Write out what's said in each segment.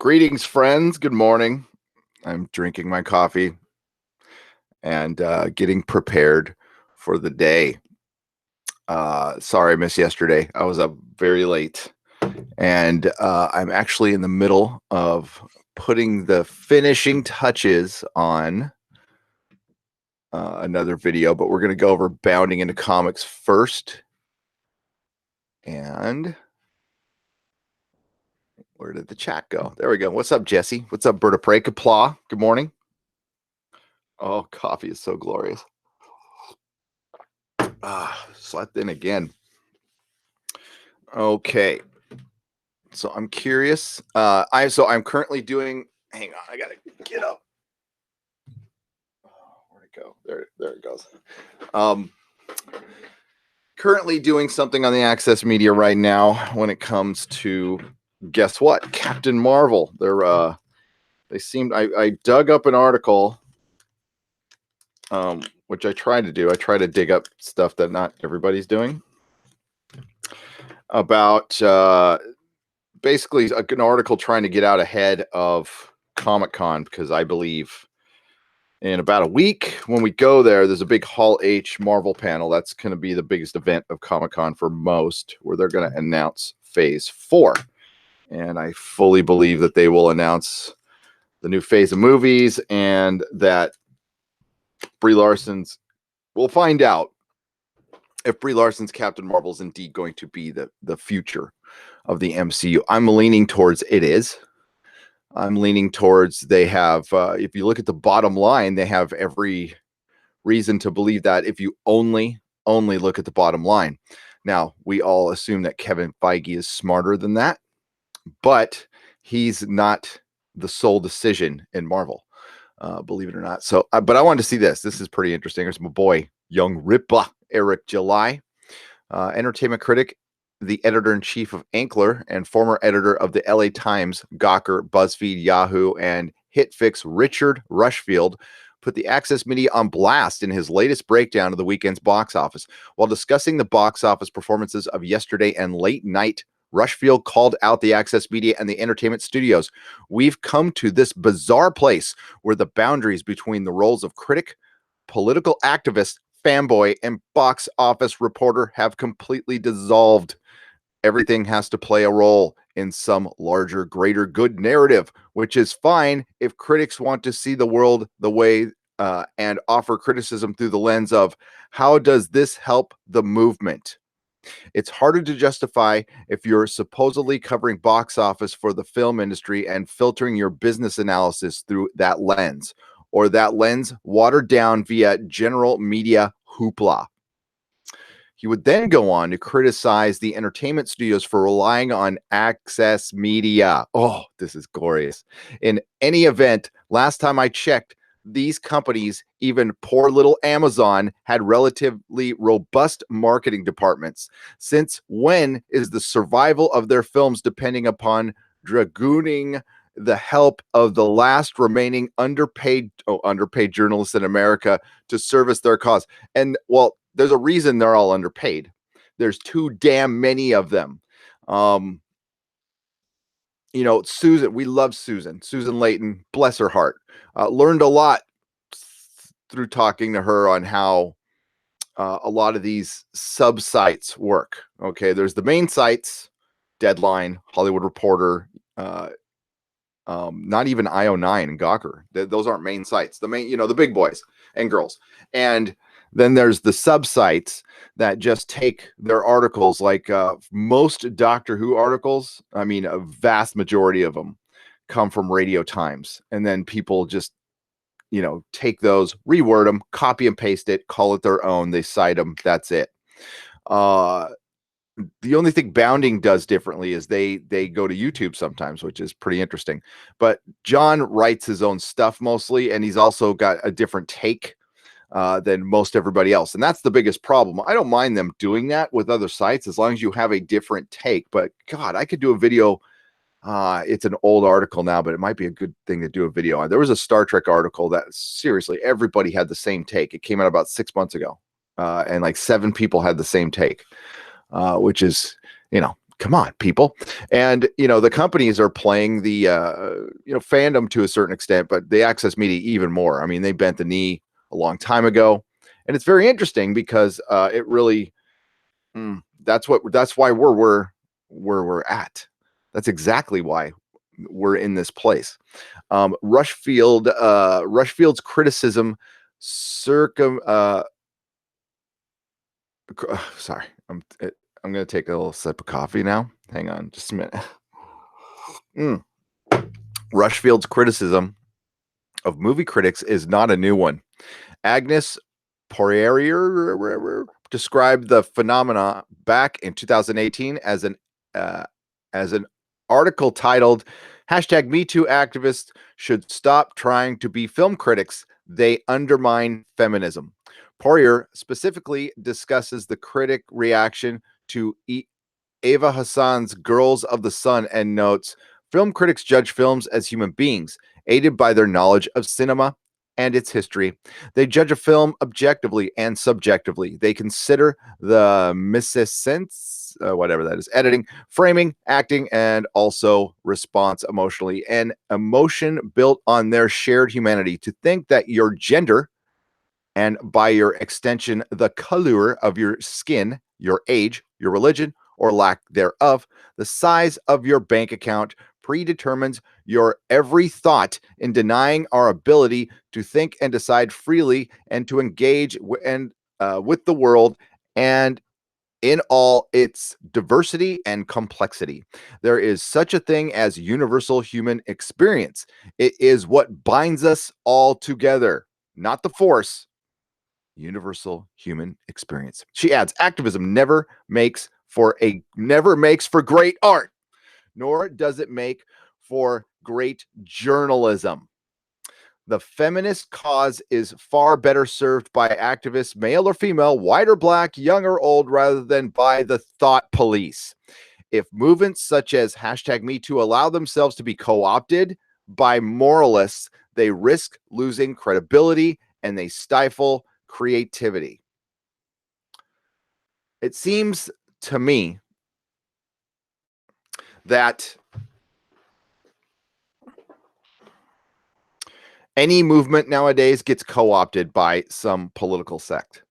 Greetings, friends. Good morning. I'm drinking my coffee and getting prepared for the day. Sorry I missed yesterday. I was up very late, and I'm actually in the middle of putting the finishing touches on another video, but we're going to go over Bounding into Comics first. And where did the chat go? There we go. What's up, Jesse? What's up, Berta Prey? Kapla. Good morning. Oh, coffee is so glorious. Slept in again. Okay. So I'm curious. I'm currently doing, hang on, I gotta get up. Where'd it go? There it goes. Currently doing something on the Access Media right now when it comes to, guess what? Captain Marvel. I dug up an article, which I try to do. I try to dig up stuff that not everybody's doing about basically an article trying to get out ahead of Comic-Con, because I believe in about a week when we go there's a big Hall H Marvel panel. That's going to be the biggest event of Comic-Con for most, where they're going to announce Phase 4. And I fully believe that they will announce the new phase of movies, and that Brie Larson's, we'll find out if Brie Larson's Captain Marvel is indeed going to be the future of the MCU. I'm leaning towards it is. I'm leaning towards they have, if you look at the bottom line, they have every reason to believe that if you only look at the bottom line. Now, we all assume that Kevin Feige is smarter than that, but he's not the sole decision in Marvel, believe it or not. So, but I wanted to see this. This is pretty interesting. There's my boy, Young Ripper, Eric July, entertainment critic, the editor-in-chief of Ankler, and former editor of the LA Times, Gawker, BuzzFeed, Yahoo, and HitFix, Richard Rushfield, put the Access Media on blast in his latest breakdown of the weekend's box office. While discussing the box office performances of yesterday and late night, Rushfield called out the Access Media and the entertainment studios. We've come to this bizarre place where the boundaries between the roles of critic, political activist, fanboy, and box office reporter have completely dissolved. Everything has to play a role in some larger, greater good narrative, which is fine if critics want to see the world the way and offer criticism through the lens of how does this help the movement? It's harder to justify if you're supposedly covering box office for the film industry and filtering your business analysis through that lens, or that lens watered down via general media hoopla. He would then go on to criticize the entertainment studios for relying on Access Media. Oh, this is glorious. In any event, last time I checked, these companies, even poor little Amazon, had relatively robust marketing departments. Since when is the survival of their films depending upon dragooning the help of the last remaining underpaid journalists in America to service their cause? And well, there's a reason they're all underpaid. There's too damn many of them. Susan, we love Susan Layton, bless her heart. Learned a lot through talking to her on how a lot of these sub sites work. Okay, there's the main sites, Deadline, Hollywood Reporter, not even IO9 and Gawker. Those aren't main sites. The main, the big boys and girls. And then there's the sub sites that just take their articles, like most Doctor Who articles. I mean, a vast majority of them come from Radio Times. And then people just, take those, reword them, copy and paste it, call it their own. They cite them. That's it. The only thing Bounding does differently is they go to YouTube sometimes, which is pretty interesting. But John writes his own stuff mostly, and he's also got a different take than most everybody else. And that's the biggest problem. I don't mind them doing that with other sites as long as you have a different take. But God, I could do a video. It's an old article now, but it might be a good thing to do a video on. There was a Star Trek article that seriously everybody had the same take. It came out about 6 months ago, and like 7 people had the same take, which is, come on, people. And, the companies are playing the, fandom to a certain extent, but the access media even more. I mean, they bent the knee a long time ago. And it's very interesting because it really, that's why we're where we're at. That's exactly why we're in this place. Rushfield's criticism sorry, I'm going to take a little sip of coffee now. Hang on just a minute. Rushfield's criticism of movie critics is not a new one. Agnes Poirier described the phenomena back in 2018 as an article titled #MeToo activists should stop trying to be film critics. They undermine feminism. Poirier specifically discusses the critic reaction to Eva Hassan's Girls of the Sun and notes, film critics judge films as human beings, aided by their knowledge of cinema and its history. They judge a film objectively and subjectively. They consider the mise-en-scène, whatever that is, editing, framing, acting, and also response emotionally. An emotion built on their shared humanity. To think that your gender, and by your extension, the color of your skin, your age, your religion, or lack thereof, the size of your bank account predetermines your every thought in denying our ability to think and decide freely and to engage with the world and in all its diversity and complexity. There is such a thing as universal human experience. It is what binds us all together, not the force. Universal human experience. She adds, activism never makes for great art, nor does it make for great journalism. The feminist cause is far better served by activists, male or female, white or black, young or old, rather than by the thought police. If movements such as #MeToo allow themselves to be co-opted by moralists, they risk losing credibility and they stifle creativity. It seems to me that any movement nowadays gets co-opted by some political sect,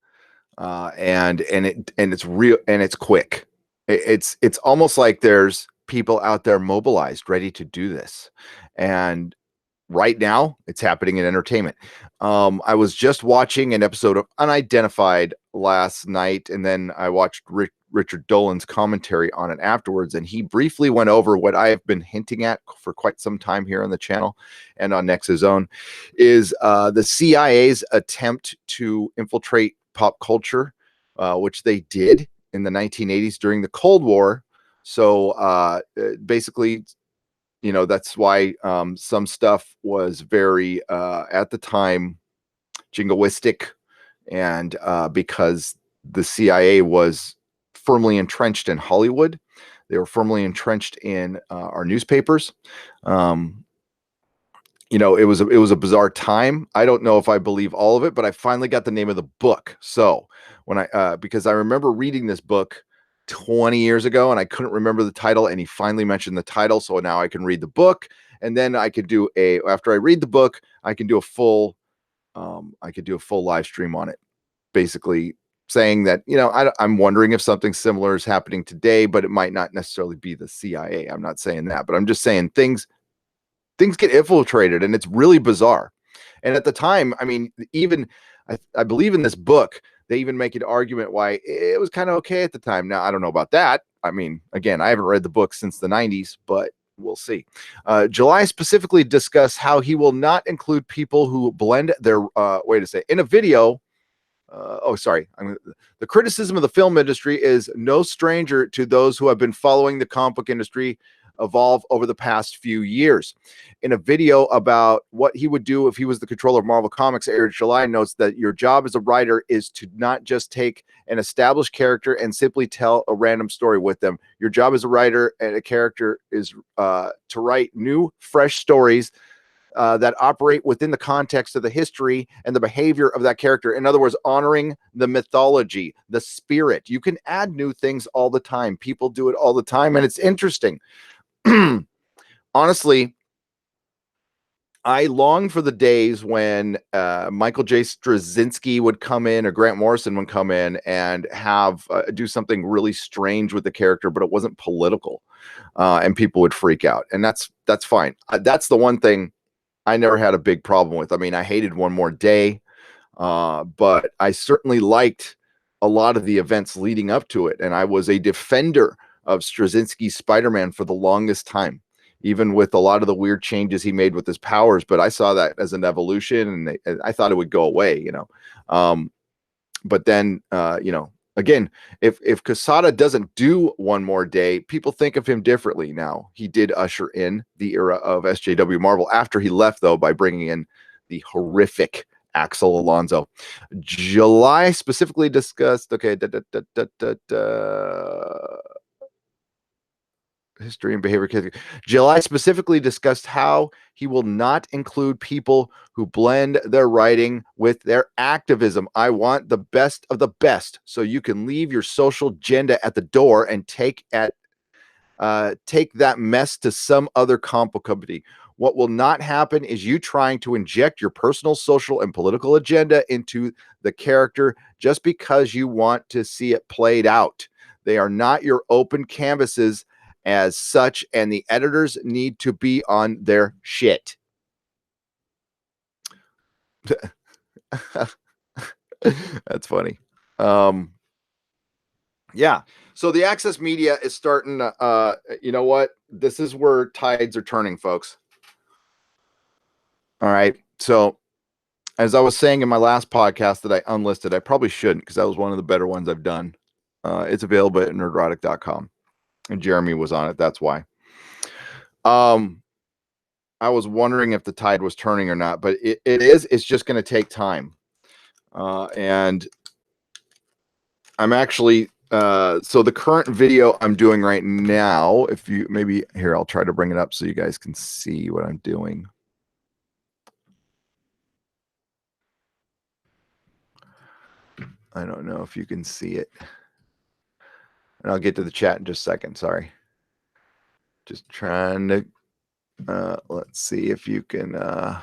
and it's real and it's quick. It's almost like there's people out there mobilized, ready to do this, and right now it's happening in entertainment. I was just watching an episode of Unidentified last night, and then I watched Richard Dolan's commentary on it afterwards, and he briefly went over what I have been hinting at for quite some time here on the channel and on Nexus Zone, is the CIA's attempt to infiltrate pop culture, which they did in the 1980s during the Cold War. So basically, that's why some stuff was very at the time jingoistic, and because the CIA was firmly entrenched in Hollywood, they were firmly entrenched in our newspapers. It was a bizarre time. I don't know if I believe all of it, but I finally got the name of the book. So when because I remember reading this book 20 years ago and I couldn't remember the title, and he finally mentioned the title, so now I can read the book, and then I could do after I read the book, I can do a full live stream on it, basically saying that I'm wondering if something similar is happening today, but it might not necessarily be the CIA. I'm not saying that, but I'm just saying things get infiltrated, and it's really bizarre. And at the time, I mean, even I believe in this book, they even make an argument why it was kind of okay at the time. Now, I don't know about that. I mean, again, I haven't read the book since the 90s, but we'll see. July specifically discussed how he will not include people who blend their, in a video. The criticism of the film industry is no stranger to those who have been following the comic book industry evolve over the past few years. In a video about what he would do if he was the controller of Marvel Comics, aired July, notes that your job as a writer is to not just take an established character and simply tell a random story with them. Your job as a writer and a character is to write new, fresh stories that operate within the context of the history and the behavior of that character. In other words, honoring the mythology, the spirit. You can add new things all the time. People do it all the time, and it's interesting. Honestly, I long for the days when Michael J. Straczynski would come in, or Grant Morrison would come in and have do something really strange with the character, but it wasn't political, and people would freak out, and that's fine. That's the one thing I never had a big problem with. I mean, I hated One More Day, but I certainly liked a lot of the events leading up to it, and I was a defender of Straczynski's Spider-Man for the longest time, even with a lot of the weird changes he made with his powers. But I saw that as an evolution, and I thought it would go away, you know. But then, you know, again, if Quesada doesn't do One More Day, people think of him differently now. He did usher in the era of SJW Marvel after he left, though, by bringing in the horrific Axel Alonso. July specifically discussed, okay, history and behavior. July specifically discussed how he will not include people who blend their writing with their activism. I want the best of the best, so you can leave your social agenda at the door and take that mess to some other comic company. What will not happen is you trying to inject your personal, social, and political agenda into the character just because you want to see it played out. They are not your open canvases as such, and the editors need to be on their shit. That's funny. Yeah. So the Access Media is starting to, you know what? This is where tides are turning, folks. All right. So as I was saying in my last podcast that I unlisted, I probably shouldn't, because that was one of the better ones I've done. It's available at nerdrotic.com. And Jeremy was on it. That's why. I was wondering if the tide was turning or not, but it is. It's just going to take time. And I'm actually, so the current video I'm doing right now, if you maybe here, I'll try to bring it up so you guys can see what I'm doing. I don't know if you can see it. And I'll get to the chat in just a second. Sorry. Just trying to, let's see if you can, there.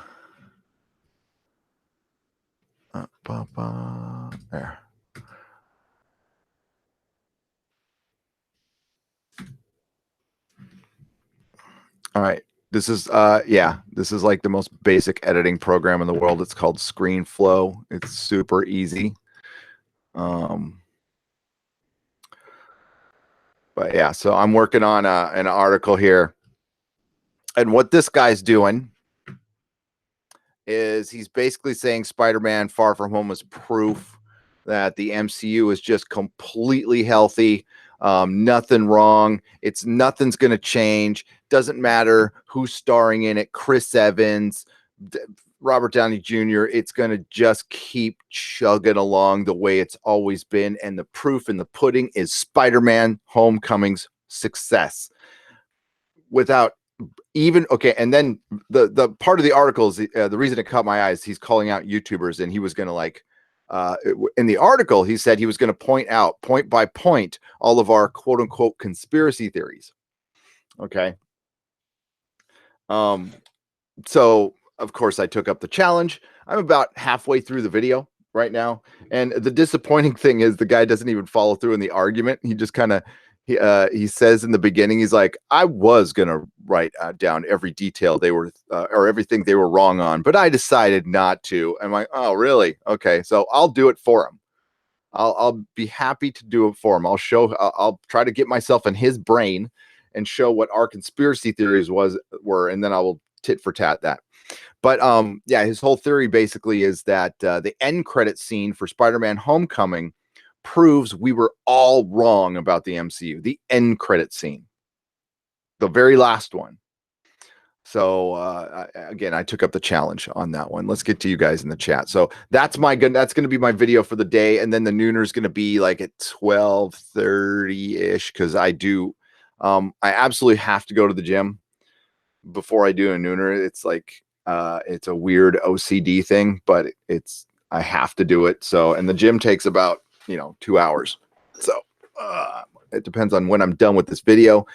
All right. This is, yeah, this is like the most basic editing program in the world. It's called ScreenFlow. It's super easy. But yeah, so I'm working on an article here. And what this guy's doing is he's basically saying Spider-Man Far From Home is proof that the MCU is just completely healthy. Nothing wrong. Nothing's going to change. Doesn't matter who's starring in it. Chris Evans, Robert Downey Jr. It's going to just keep chugging along the way it's always been. And the proof in the pudding is Spider-Man Homecoming's success. Without even, okay, and then the part of the article is the reason it caught my eyes. He's calling out YouTubers, and he was going to like, in the article, he said he was going to point out point by point all of our quote unquote conspiracy theories. Okay. So of course I took up the challenge. I'm about halfway through the video right now. And the disappointing thing is the guy doesn't even follow through in the argument. He just kind of, he says in the beginning, he's like, I was going to write down every detail they were, or everything they were wrong on, but I decided not to. I'm like, oh, really? Okay. So I'll do it for him. I'll be happy to do it for him. I'll try to get myself in his brain and show what our conspiracy theories were. And then I will tit for tat that. But yeah, his whole theory basically is that the end credit scene for Spider-Man Homecoming proves we were all wrong about the MCU. The end credit scene, the very last one. So again, I took up the challenge on that one. Let's get to you guys in the chat. So that's going to be my video for the day, and then the nooner is going to be like at 12:30-ish, because I absolutely have to go to the gym before I do a nooner. It's like It's a weird OCD thing, but I have to do it. So, and the gym takes about 2 hours. So it depends on when I'm done with this video.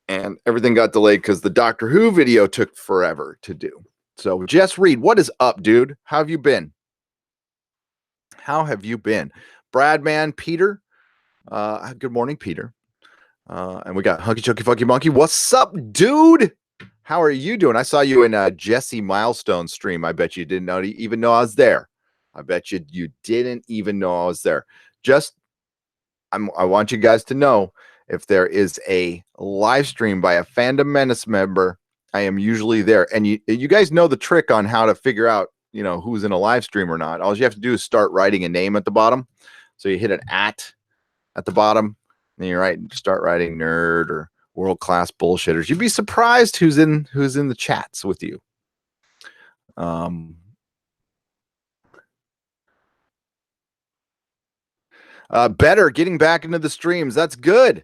And everything got delayed because the Doctor Who video took forever to do. So Jess Reed, what is up, dude? How have you been? Brad, man, Peter. Good morning, Peter. And we got Hunky Chunky Funky Monkey. What's up, dude? How are you doing? I saw you in Jesse Milestone stream. I bet you didn't even know I was there. I bet you didn't even know I was there. I want you guys to know, if there is a live stream by a Fandom Menace member, I am usually there. And you guys know the trick on how to figure out, who's in a live stream or not. All you have to do is start writing a name at the bottom. So you hit an at the bottom, and you start writing nerd or world class bullshitters. You'd be surprised who's in the chats with you. Better getting back into the streams. That's good.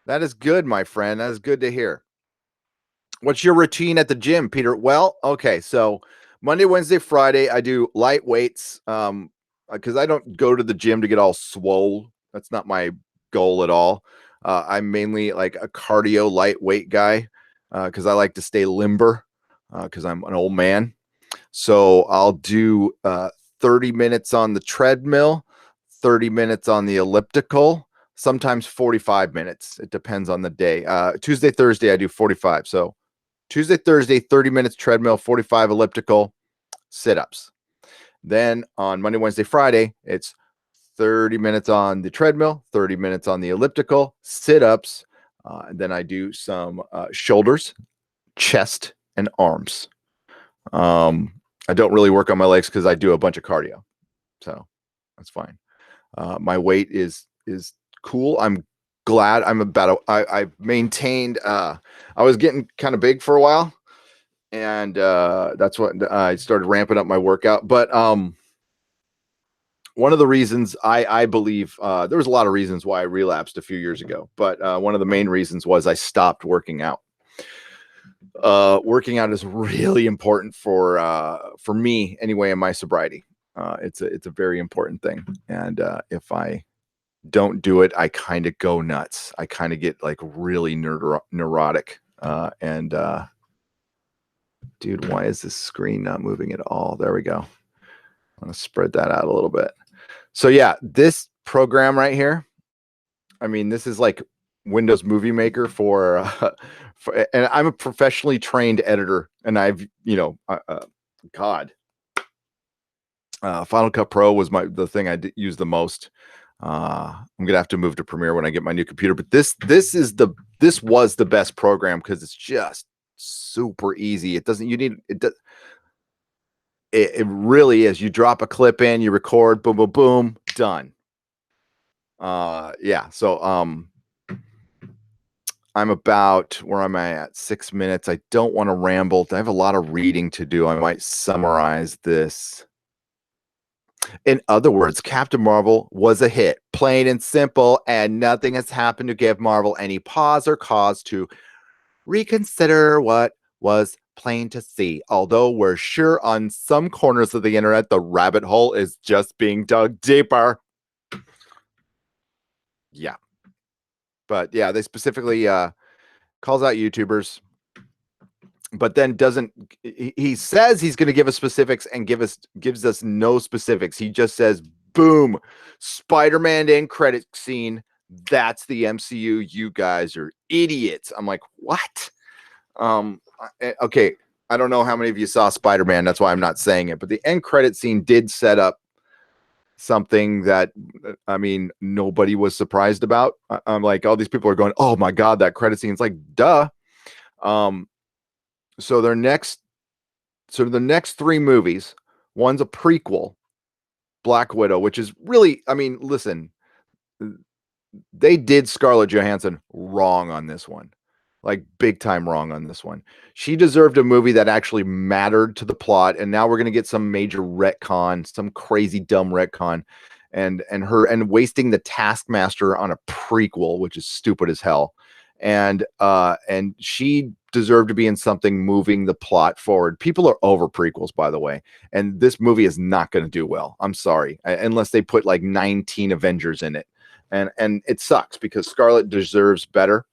That is good, my friend. That is good to hear. What's your routine at the gym, Peter? Well, okay. So Monday, Wednesday, Friday, I do light weights. Because I don't go to the gym to get all swole. That's not my goal at all. I'm mainly like a cardio lightweight guy because I like to stay limber because I'm an old man. So I'll do 30 minutes on the treadmill, 30 minutes on the elliptical, sometimes 45 minutes. It depends on the day. Tuesday, Thursday, I do 45. So Tuesday, Thursday, 30 minutes treadmill, 45 elliptical, sit-ups. Then on Monday, Wednesday, Friday, it's 30 minutes on the treadmill, 30 minutes on the elliptical, sit-ups. And then I do some shoulders, chest, and arms. I don't really work on my legs because I do a bunch of cardio. So that's fine. My weight is cool. I'm glad I've maintained, I was getting kind of big for a while, and that's what I started ramping up my workout. But one of the reasons I believe there was a lot of reasons why I relapsed a few years ago, but one of the main reasons was I stopped working out. Working out is really important for me anyway in my sobriety. It's a very important thing, and if I don't do it, I kind of go nuts. I kind of get like really neurotic. Dude, why is this screen not moving at all? There we go. I'm gonna spread that out a little bit. So yeah, this program right here, I mean, this is like Windows Movie Maker for and I'm a professionally trained editor, and I've Final Cut Pro was the thing I use the most. I'm gonna have to move to Premiere when I get my new computer, but this was the best program because it's just super easy. It really is. You drop a clip in, you record, boom, boom, boom, done. Yeah. So I'm about where am I at? 6 minutes. I don't want to ramble. I have a lot of reading to do. I might summarize this. In other words, Captain Marvel was a hit, plain and simple, and nothing has happened to give Marvel any pause or cause to reconsider what was plain to see. Although we're sure on some corners of the internet, the rabbit hole is just being dug deeper. Yeah. But yeah, they specifically calls out YouTubers, but then he says he's going to give us specifics and gives us no specifics. He just says, boom, Spider-Man end credit scene. That's the MCU. You guys are idiots. I'm like, what? Okay. I don't know how many of you saw Spider-Man. That's why I'm not saying it, but the end credit scene did set up something that, I mean, nobody was surprised about. I'm like, all these people are going, oh my God, that credit scene. It's like, duh. So the next 3 movies, one's a prequel, Black Widow, which is really, I mean, listen, they did Scarlett Johansson wrong on this one, like big time wrong on this one. She deserved a movie that actually mattered to the plot. And now we're going to get some major retcon, some crazy dumb retcon, and wasting the Taskmaster on a prequel, which is stupid as hell. and she deserved to be in something moving the plot forward. People are over prequels, by the way, and this movie is not going to do well. I'm sorry, unless they put like 19 Avengers in it, and it sucks because Scarlet deserves better.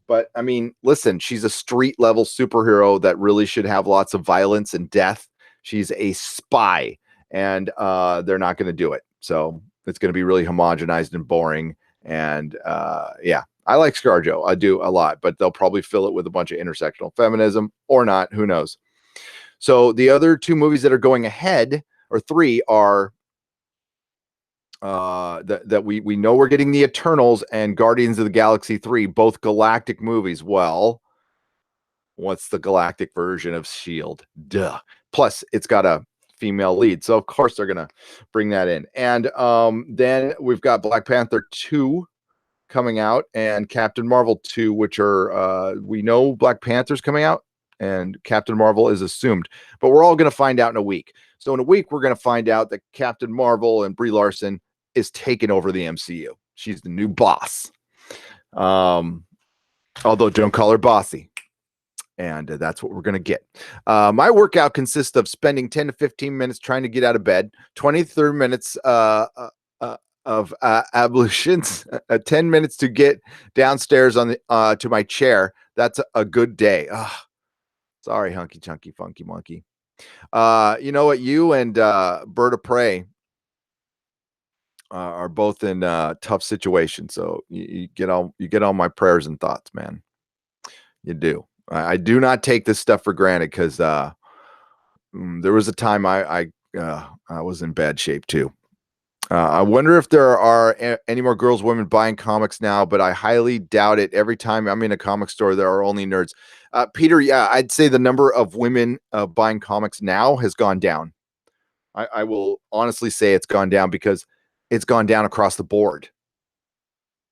But I mean, listen, she's a street level superhero that really should have lots of violence and death. She's a spy, and they're not going to do it. So it's going to be really homogenized and boring. And yeah, I like ScarJo. I do a lot, but they'll probably fill it with a bunch of intersectional feminism or not. Who knows? So the other two movies that are going ahead, or three, are that we know we're getting the Eternals and Guardians of the Galaxy 3, both galactic movies. Well, what's the galactic version of Shield? Duh. Plus, it's got a female lead, so of course they're gonna bring that in. And then we've got Black Panther 2 coming out and Captain Marvel 2, which are we know Black Panther's coming out and Captain Marvel is assumed, but we're all gonna find out in a week. So in a week, we're gonna find out that Captain Marvel and Brie Larson is taking over the MCU. She's the new boss. Although don't call her bossy. And that's what we're going to get. My workout consists of spending 10 to 15 minutes trying to get out of bed, 20 to 30 minutes of ablutions, 10 minutes to get downstairs on the to my chair. That's a good day. Sorry, hunky chunky funky monkey. You know what? You and Bird of Prey are both in tough situations. So you get all my prayers and thoughts, man. You do. I do not take this stuff for granted because there was a time I was in bad shape too. I wonder if there are any more girls, women buying comics now, but I highly doubt it. Every time I'm in a comic store, there are only nerds. Peter, yeah, I'd say the number of women buying comics now has gone down. I will honestly say it's gone down because it's gone down across the board.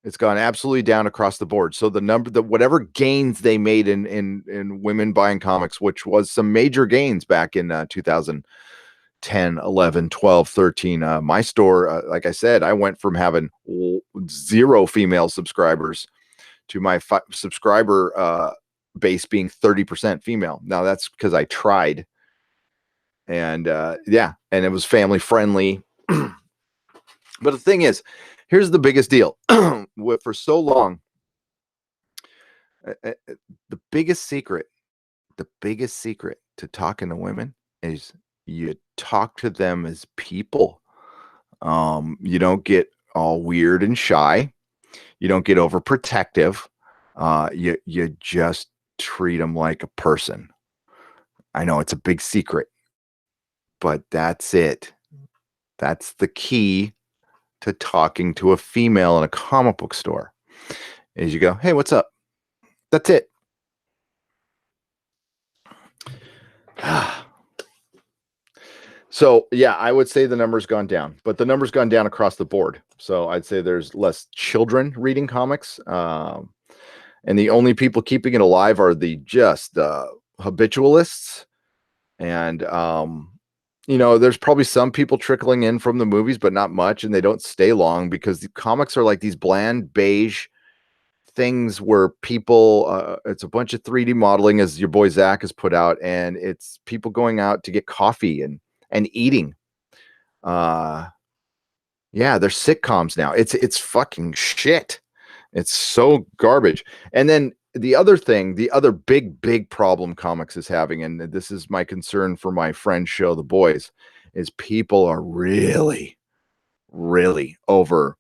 It's gone absolutely down across the board. So whatever gains they made in women buying comics, which was some major gains back in 2010, 11, 12, 13. My store, like I said, I went from having 0 female subscribers to my subscriber base being 30% female. Now that's because I tried. And yeah, and it was family friendly. But the thing is, here's the biggest deal. For so long, the biggest secret to talking to women is you talk to them as people. You don't get all weird and shy. You don't get overprotective. You just treat them like a person. I know it's a big secret, but that's it. That's the key to talking to a female in a comic book store is you go, hey, what's up? That's it. So yeah, I would say the number's gone down, but the number's gone down across the board. So I'd say there's less children reading comics. And the only people keeping it alive are the habitualists. And, you know, there's probably some people trickling in from the movies, but not much. And they don't stay long because the comics are like these bland beige things where people, it's a bunch of 3D modeling as your boy Zach has put out. And it's people going out to get coffee and eating. Yeah, they're sitcoms now. It's fucking shit. It's so garbage. And then the other thing, the other big problem comics is having, and this is my concern for my friend's show, The Boys, is people are really over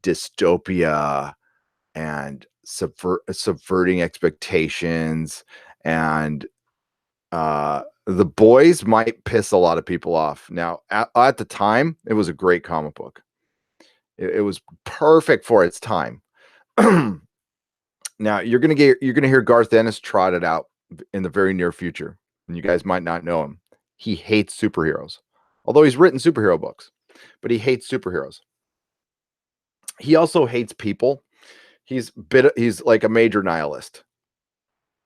dystopia and subverting expectations. And The Boys might piss a lot of people off. Now, at the time, it was a great comic book. It was perfect for its time. Now you're gonna hear Garth Ennis trotted out in the very near future, and you guys might not know him. He hates superheroes, although he's written superhero books, but he hates superheroes. He also hates people. He's like a major nihilist.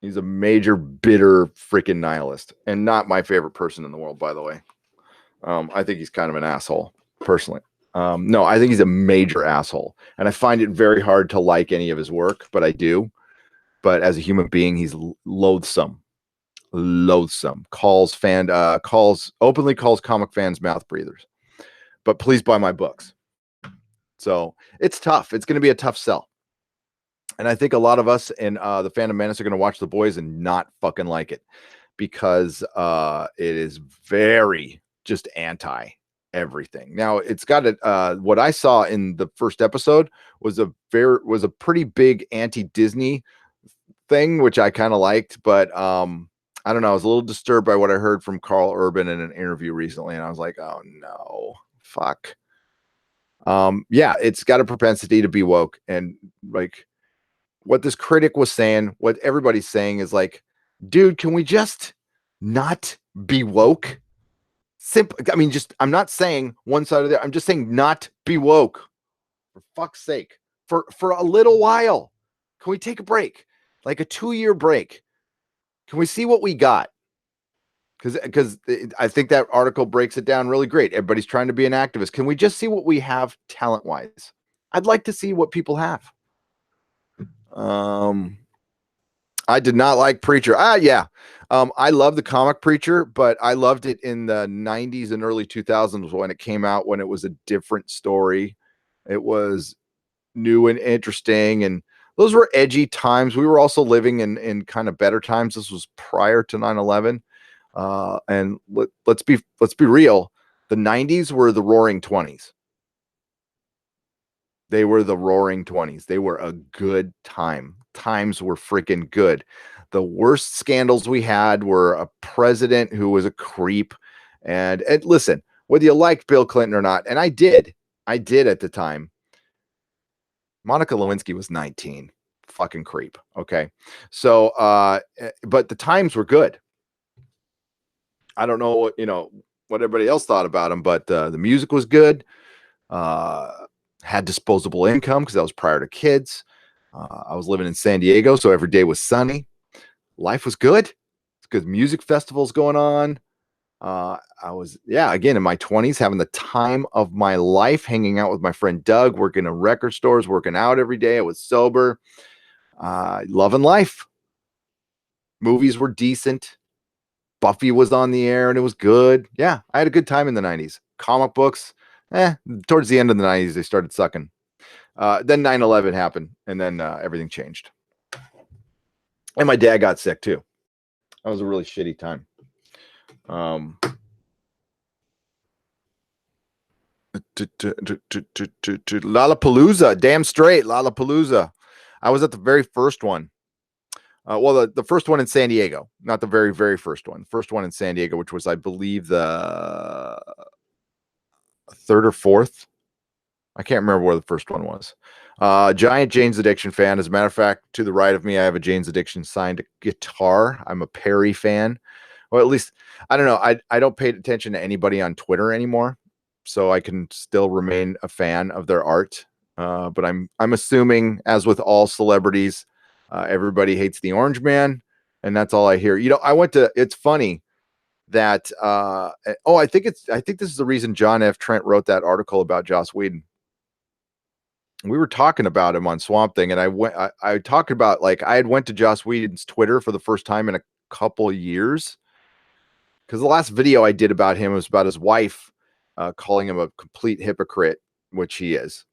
He's a major bitter freaking nihilist, and not my favorite person in the world, by the way. I think he's kind of an asshole, personally. No, I think he's a major asshole, and I find it very hard to like any of his work, but I do. but as a human being, he's loathsome. Openly calls comic fans mouth breathers. But please buy my books. So it's tough. It's going to be a tough sell. And I think a lot of us in the Phantom Menace are going to watch The Boys and not fucking like it, because it is very just anti everything. Now it's got what I saw in the first episode was a pretty big anti-Disney thing, which I kind of liked, but I don't know. I was a little disturbed by what I heard from Carl Urban in an interview recently, and I was like, oh no, fuck. Yeah, it's got a propensity to be woke, and like what this critic was saying, what everybody's saying is like, dude, can we just not be woke? Simple. I mean, just I'm not saying one side or the other. I'm just saying not be woke. For fuck's sake, for a little while, can we take a break, like a 2-year break? Can we see what we got? Because I think that article breaks it down really great. Everybody's trying to be an activist. Can we just see what we have talent wise? I'd like to see what people have. I did not like Preacher. Yeah. I love the comic Preacher, but I loved it in the 90s and early 2000s when it came out, when it was a different story. It was new and interesting, and those were edgy times. We were also living in kind of better times. This was prior to 9/11. And let's be real. The 90s were the roaring 20s. They were the roaring 20s. They were a good time. Times were freaking good. The worst scandals we had were a president who was a creep. And listen, whether you liked Bill Clinton or not, and I did at the time. Monica Lewinsky was 19. Fucking creep. Okay. So, but the times were good. I don't know what everybody else thought about him, but the music was good. Had disposable income because I was prior to kids. I was living in San Diego, so every day was sunny. Life was good. It's good music festivals going on. I was, again, in my 20s, having the time of my life, hanging out with my friend Doug, working in record stores, working out every day. I was sober, loving life. Movies were decent. Buffy was on the air and it was good. Yeah, I had a good time in the 90s. Comic books, towards the end of the 90s, they started sucking. Then 9/11 happened, and then everything changed. And my dad got sick too. That was a really shitty time. Lollapalooza, damn straight, Lollapalooza. I was at the very first one. Well, the first one in San Diego, not the very, very first one. First one in San Diego, which was, I believe, the third or fourth. I can't remember where the first one was. Giant Jane's Addiction fan. As a matter of fact, to the right of me, I have a Jane's Addiction signed guitar. I'm a Perry fan. Well, at least, I don't know. I don't pay attention to anybody on Twitter anymore, so I can still remain a fan of their art. But I'm assuming, as with all celebrities, everybody hates the Orange Man, and that's all I hear. It's funny that I think this is the reason John F. Trent wrote that article about Joss Whedon. We were talking about him on Swamp Thing, and I talked about, like, I had went to Joss Whedon's Twitter for the first time in a couple years, because the last video I did about him was about his wife calling him a complete hypocrite, which he is.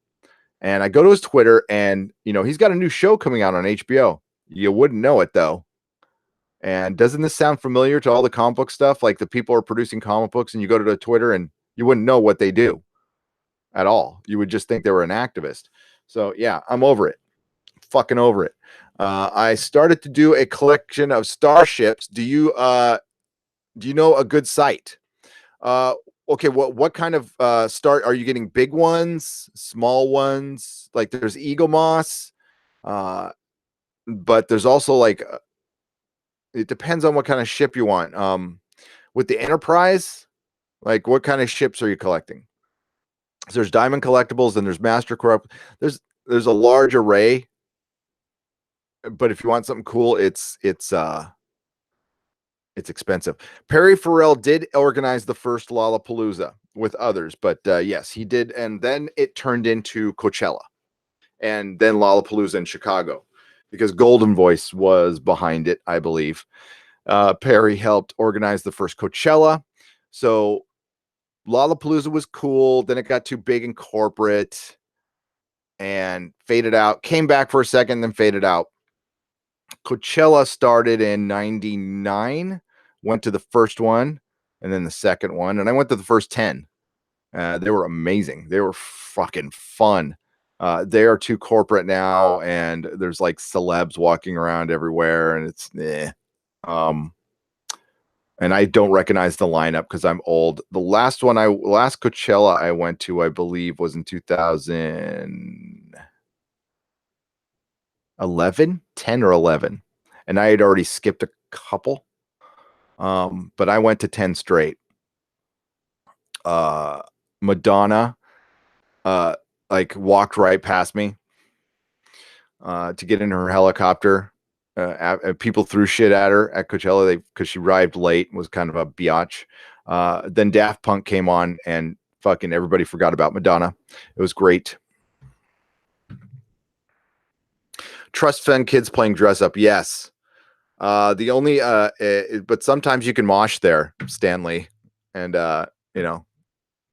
And I go to his Twitter, and he's got a new show coming out on HBO. You wouldn't know it though. And doesn't this sound familiar to all the comic book stuff? Like, the people are producing comic books, and you go to the Twitter and you wouldn't know what they do at all. You would just think they were an activist. So yeah, I'm over it. Fucking over it. I started to do a collection of starships. Do you know a good site? Okay, what kind of start are you getting? Big ones, small ones? Like, there's Eagle Moss, but there's also, like, it depends on what kind of ship you want. With the Enterprise, like, what kind of ships are you collecting? So there's Diamond Collectibles, and there's Master Corrupt. There's a large array, but if you want something cool, it's expensive. Perry Farrell did organize the first Lollapalooza with others, but yes, he did, and then it turned into Coachella, and then Lollapalooza in Chicago. because Golden Voice was behind it, I believe. Perry helped organize the first Coachella. So Lollapalooza was cool. Then it got too big and corporate and faded out. Came back for a second, then faded out. Coachella started in 99, went to the first one and then the second one. And I went to the first 10. They were amazing. They were fucking fun. They are too corporate now, and there's like celebs walking around everywhere, and it's and I don't recognize the lineup because I'm old. The last Coachella I went to, I believe, was in 2011, 10 or 11, and I had already skipped a couple. But I went to 10 straight. Madonna, like walked right past me to get in her helicopter. People threw shit at her at Coachella because she arrived late, was kind of a biatch. Then Daft Punk came on and fucking everybody forgot about Madonna. It was great. Trust fund kids playing dress up. Yes. The only but sometimes you can mosh there, Stanley, and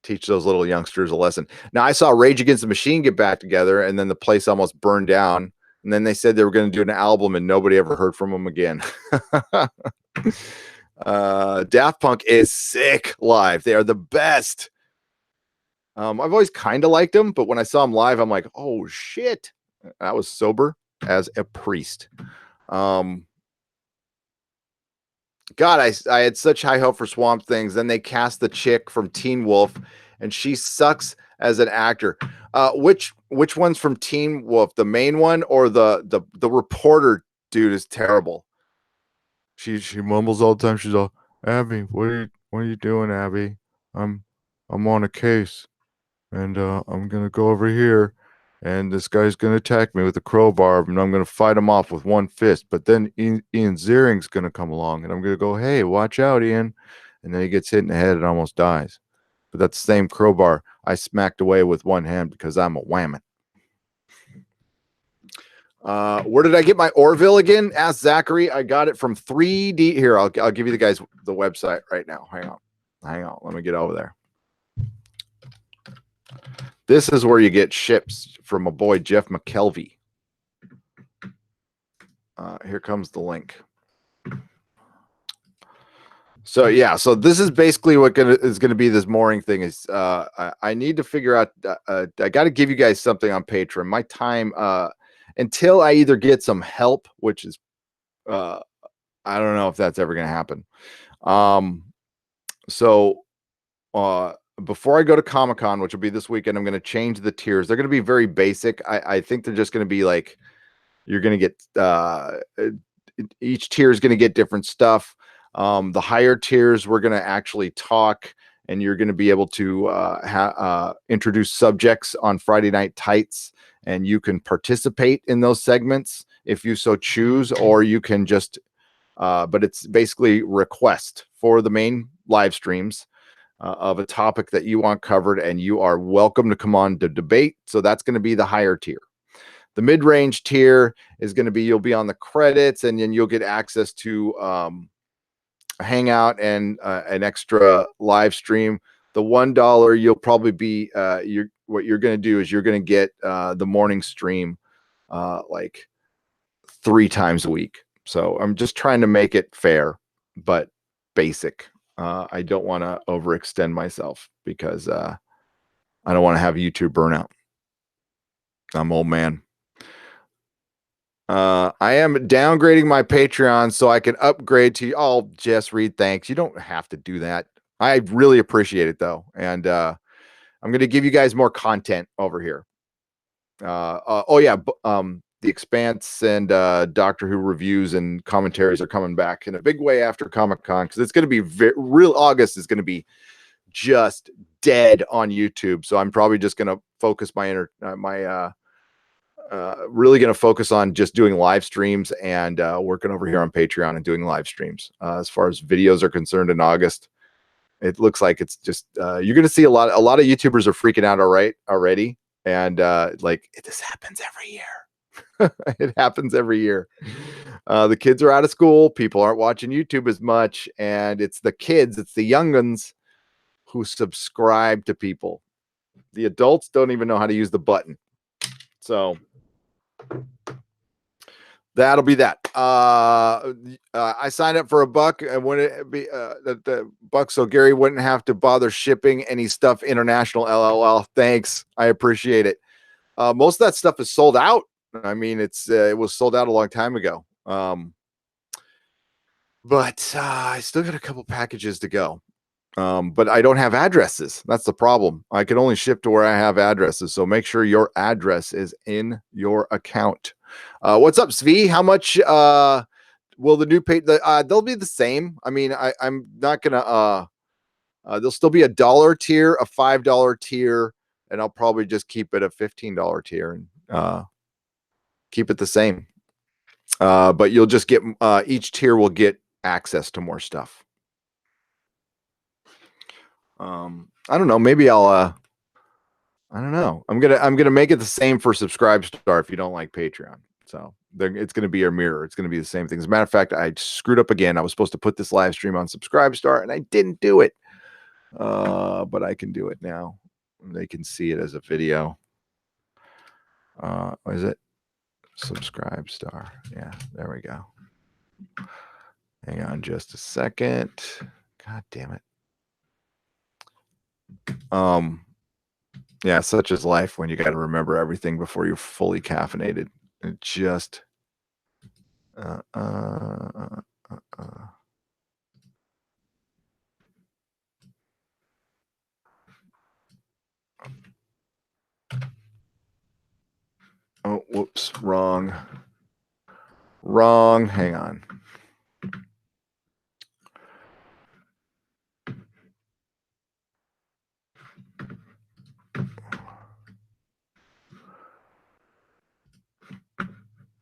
teach those little youngsters a lesson. Now I saw Rage Against the Machine get back together, and then the place almost burned down. And then they said they were going to do an album, and nobody ever heard from them again. Daft Punk is sick live. They are the best. I've always kind of liked them, but when I saw them live, I'm like, oh shit. I was sober as a priest. God, I had such high hope for Swamp Things. Then they cast the chick from Teen Wolf, and she sucks as an actor. Which one's from Teen Wolf? The main one or the reporter dude is terrible. She mumbles all the time. She's all, Abby, what are you doing, Abby? I'm on a case, and I'm gonna go over here, and this guy's gonna attack me with a crowbar, and I'm gonna fight him off with one fist. But then Ian Ziering's gonna come along, and I'm gonna go, hey, watch out, Ian. And then he gets hit in the head and almost dies. But that same crowbar I smacked away with one hand because I'm a whammon. Where did I get my Orville again? Ask Zachary. I got it from 3D. Here, I'll give you the guys the website right now. Hang on. Let me get over there. This is where you get ships from my boy Jeff McKelvey. Here comes the link. So yeah, so this is basically what is going to be this mooring thing. Is I need to figure out. I got to give you guys something on Patreon. My time until I either get some help, which is I don't know if that's ever going to happen. So before I go to Comic-Con, which will be this weekend, I'm going to change the tiers. They're going to be very basic. I think they're just going to be like you're going to get each tier is going to get different stuff. The higher tiers, we're going to actually talk, and you're going to be able to introduce subjects on Friday Night Tights, and you can participate in those segments if you so choose, or you can just, but it's basically request for the main live streams of a topic that you want covered, and you are welcome to come on to debate. So that's going to be the higher tier. The mid-range tier is going to be, you'll be on the credits, and then you'll get access to a hangout and an extra live stream. The $1, you'll probably be what you're going to do is you're going to get the morning stream like 3 times a week. So I'm just trying to make it fair but basic. I don't want to overextend myself because I don't want to have YouTube burnout. I'm old man. I am downgrading my Patreon so I can upgrade to oh, Jess Reed, thanks. You don't have to do that. I really appreciate it though. And I'm going to give you guys more content over here. Oh yeah, The Expanse and Doctor Who reviews and commentaries are coming back in a big way after Comic-Con, because it's going to be real. August is going to be just dead on YouTube. So I'm probably just going to focus really going to focus on just doing live streams and working over here on Patreon and doing live streams. As far as videos are concerned in August, it looks like it's just you're going to see a lot of YouTubers are freaking out already. And like this happens every year. It happens every year. The kids are out of school. People aren't watching YouTube as much. And it's the kids, it's the younguns who subscribe to people. The adults don't even know how to use the button. So that'll be that. I signed up for $1 and wouldn't it be the buck so Gary wouldn't have to bother shipping any stuff international. LOL. Thanks. I appreciate it. Most of that stuff is sold out. I mean, it was sold out a long time ago. But I still got a couple packages to go. But I don't have addresses. That's the problem. I can only ship to where I have addresses. So make sure your address is in your account. What's up, Svi? How much will the new page? They'll be the same. I mean, I'm not gonna. There'll still be $1 tier, a $5 tier, and I'll probably just keep it a $15 tier and keep it the same. But you'll just get each tier will get access to more stuff. I don't know. Maybe I'll. I don't know. I'm gonna make it the same for Subscribestar if you don't like Patreon. So it's gonna be your mirror. It's gonna be the same thing. As a matter of fact, I screwed up again. I was supposed to put this live stream on Subscribestar and I didn't do it. But I can do it now. They can see it as a video. What is it? Subscribestar. Yeah, there we go. Hang on just a second. God damn it. Yeah, such is life when you got to remember everything before you're fully caffeinated. It just oh, whoops, wrong. Hang on.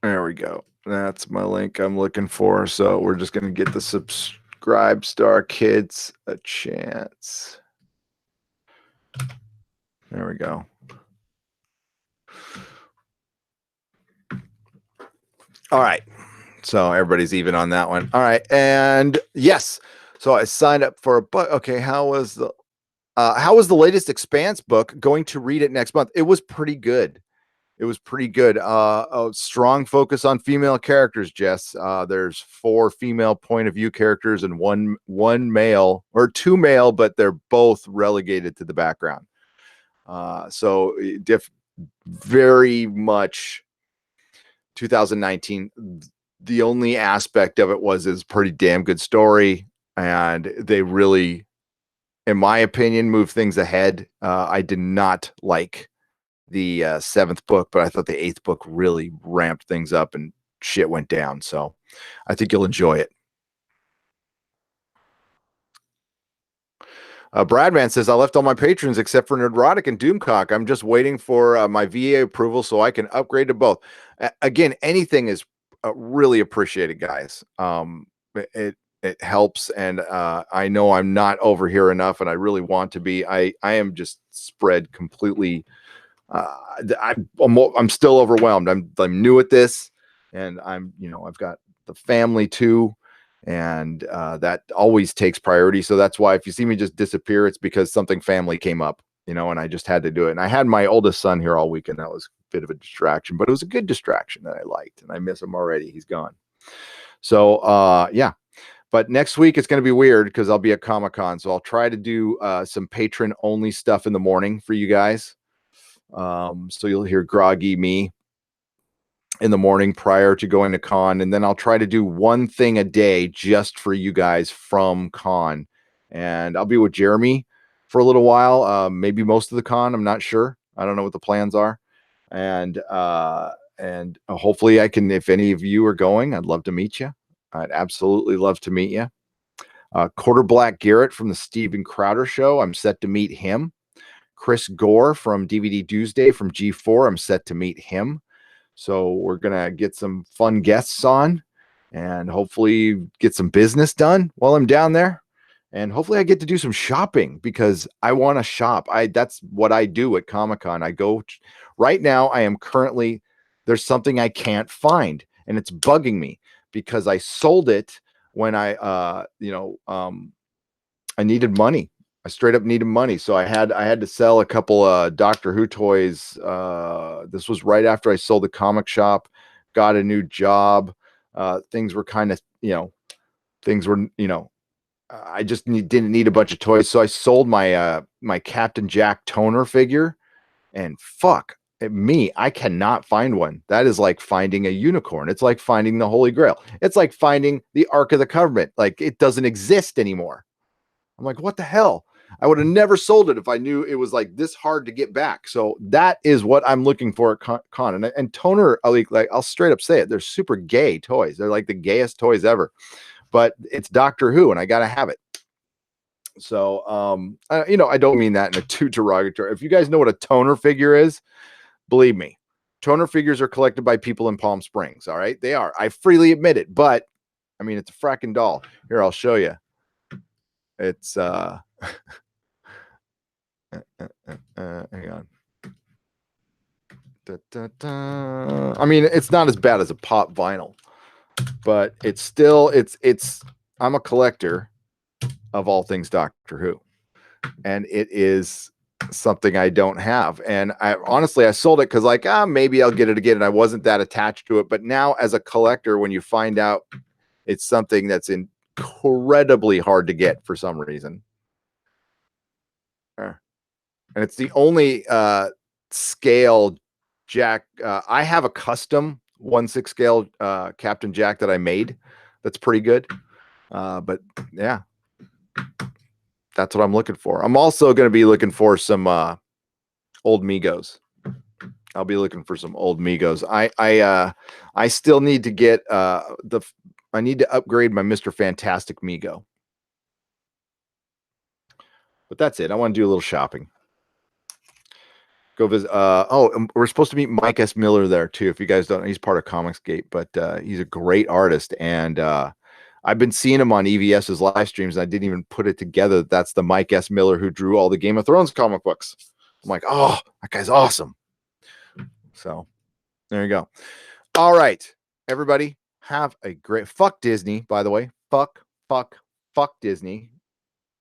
There we go. That's my link I'm looking for. So we're just going to get the Subscribestar kids a chance. There we go. All right. So everybody's even on that one. All right. And yes. So I signed up for a book. Okay. How was the latest Expanse book? Going to read it next month. It was pretty good. It was pretty good. A strong focus on female characters, Jess. There's 4 female point of view characters and one male, or 2 male, but they're both relegated to the background. So very much 2019. The only aspect of it is pretty damn good story, and they really, in my opinion, move things ahead. I did not like the 7th book, but I thought the 8th book really ramped things up and shit went down. So I think you'll enjoy it. Bradman says, I left all my patrons except for Nerdrotic and Doomcock. I'm just waiting for my VA approval so I can upgrade to both. Again, anything is really appreciated, guys. It helps, and I know I'm not over here enough, and I really want to be. I am just spread completely. I'm still overwhelmed. I'm new at this, and I've got the family too, and that always takes priority. So that's why if you see me just disappear, it's because something family came up, and I just had to do it. And I had my oldest son here all weekend. That was a bit of a distraction, but it was a good distraction that I liked, and I miss him already. He's gone. So yeah. But next week it's going to be weird because I'll be at Comic-Con. So I'll try to do some patron only stuff in the morning for you guys. So you'll hear groggy me in the morning prior to going to con, and then I'll try to do one thing a day just for you guys from con, and I'll be with Jeremy for a little while, maybe most of the con. I'm not sure. I don't know what the plans are, and hopefully I can, if any of you are going, I'd love to meet you. I'd absolutely love to meet you. Quarter Black Garrett from the Steven Crowder Show, I'm set to meet him. Chris Gore from DVD Tuesday from G4, I'm set to meet him. So we're going to get some fun guests on and hopefully get some business done while I'm down there. And hopefully I get to do some shopping because I want to shop. That's what I do at Comic-Con. I go right now. I am currently There's something I can't find, and it's bugging me because I sold it when I needed money. I straight up needed money, so I had to sell a couple Doctor Who toys. This was right after I sold the comic shop, got a new job. Things were kind of, I just didn't need a bunch of toys, so I sold my my Captain Jack toner figure, and fuck me, I cannot find one. That is like finding a unicorn. It's like finding the Holy Grail. It's like finding the Ark of the Covenant. Like, it doesn't exist anymore. I'm like, what the hell? I would have never sold it if I knew it was like this hard to get back. So that is what I'm looking for at con. And toner, I'll straight up say it. They're super gay toys. They're like the gayest toys ever. But it's Doctor Who, and I gotta have it. So, I don't mean that in a too derogatory. If you guys know what a toner figure is, believe me, toner figures are collected by people in Palm Springs. All right, they are. I freely admit it. But I mean, it's a fracking doll. Here, I'll show you. It's hang on. I mean, it's not as bad as a pop vinyl, but it's still I'm a collector of all things Doctor Who, and it is something I don't have. And I honestly, I sold it because maybe I'll get it again, and I wasn't that attached to it. But now, as a collector, when you find out it's something that's incredibly hard to get for some reason, and it's the only scale Jack. I have a custom 1/6 scale Captain Jack that I made. That's pretty good. But yeah, that's what I'm looking for. I'm also going to be looking for some old Megos. I'll be looking for some old Megos. I still need to get I need to upgrade my Mr. Fantastic Mego. But that's it. I want to do a little shopping. Go visit. We're supposed to meet Mike S. Miller there too. If you guys don't know, he's part of Comicsgate, but he's a great artist. And I've been seeing him on EVS's live streams, and I didn't even put it together. That's the Mike S. Miller who drew all the Game of Thrones comic books. I'm like, oh, that guy's awesome. So there you go. All right, everybody, have a great fuck Disney, by the way. Fuck Disney.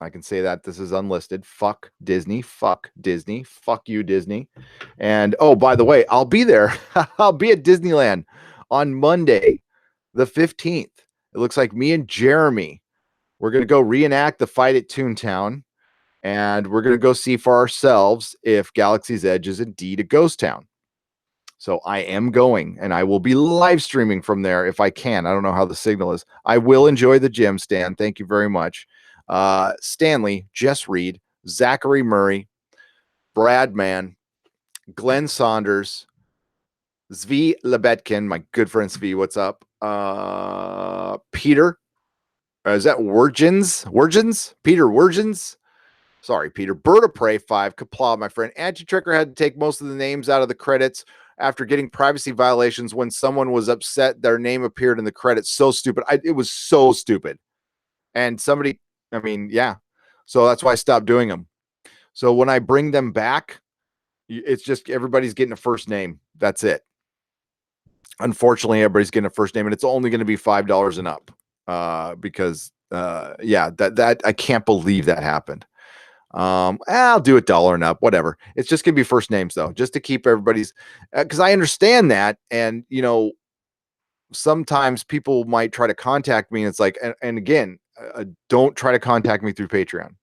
I can say that this is unlisted. Fuck Disney. Fuck Disney. Fuck you, Disney. And oh, by the way, I'll be there. I'll be at Disneyland on Monday, the 15th. It looks like me and Jeremy, we're going to go reenact the fight at Toontown, and we're going to go see for ourselves if Galaxy's Edge is indeed a ghost town. So I am going, and I will be live streaming from there if I can. I don't know how the signal is. I will enjoy the gym, Stan. Thank you very much. Stanley, Jess Reed, Zachary Murray, Brad Mann, Glenn Saunders, Zvi Lebetkin, my good friend Zvi, what's up? Peter, is that Wirgens? Peter Wirgens? Sorry, Peter. Bird of Prey 5, Kapla, my friend. Anti-Tricker had to take most of the names out of the credits after getting privacy violations when someone was upset their name appeared in the credits. So stupid. It was so stupid. And somebody, yeah. So that's why I stopped doing them. So when I bring them back, it's just everybody's getting a first name. That's it. Unfortunately, everybody's getting a first name, and it's only going to be $5 and up. Because that I can't believe that happened. I'll do $1 and up, whatever. It's just gonna be first names though, just to keep everybody's, because I understand that. And sometimes people might try to contact me, and it's like, and again, don't try to contact me through Patreon.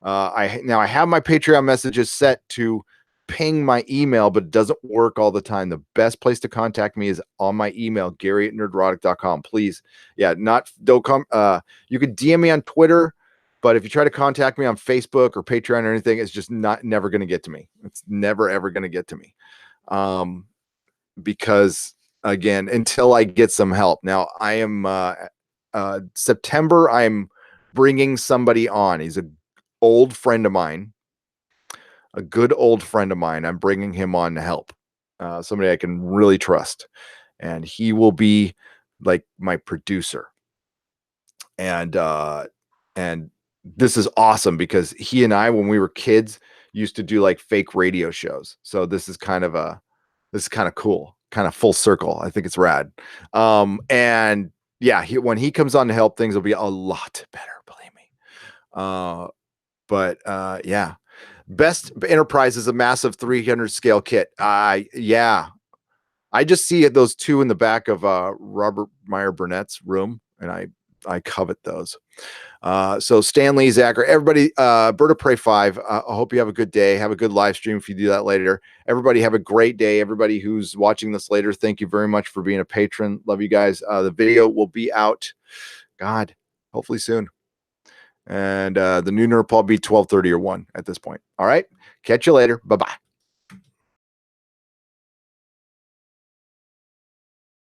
I have my Patreon messages set to ping my email, but it doesn't work all the time. The best place to contact me is on my email, Gary@nerdrotic.com. Please. Don't come. You can DM me on Twitter, but if you try to contact me on Facebook or Patreon or anything, it's just never going to get to me. It's never, ever going to get to me. Because again, until I get some help. Now I am, September, I'm bringing somebody on. He's a old friend of mine, a good old friend of mine. I'm bringing him on to help, somebody I can really trust, and he will be like my producer. And this is awesome because he and I, when we were kids, used to do like fake radio shows. So this is kind of cool. kind of full circle. I think it's rad. And yeah, when he comes on to help, things will be a lot better, believe me. But yeah, Best Enterprise is a massive 300 scale kit. Yeah, I just see those two in the back of Robert Meyer Burnett's room, and I covet those. So Stanley, Zach, or everybody, Bird of Prey 5. I hope you have a good day. Have a good live stream if you do that later. Everybody have a great day. Everybody who's watching this later, thank you very much for being a patron. Love you guys. The video will be out, God, hopefully soon. And the new Nerd will be 12:30 or 1 at this point. All right. Catch you later. Bye-bye.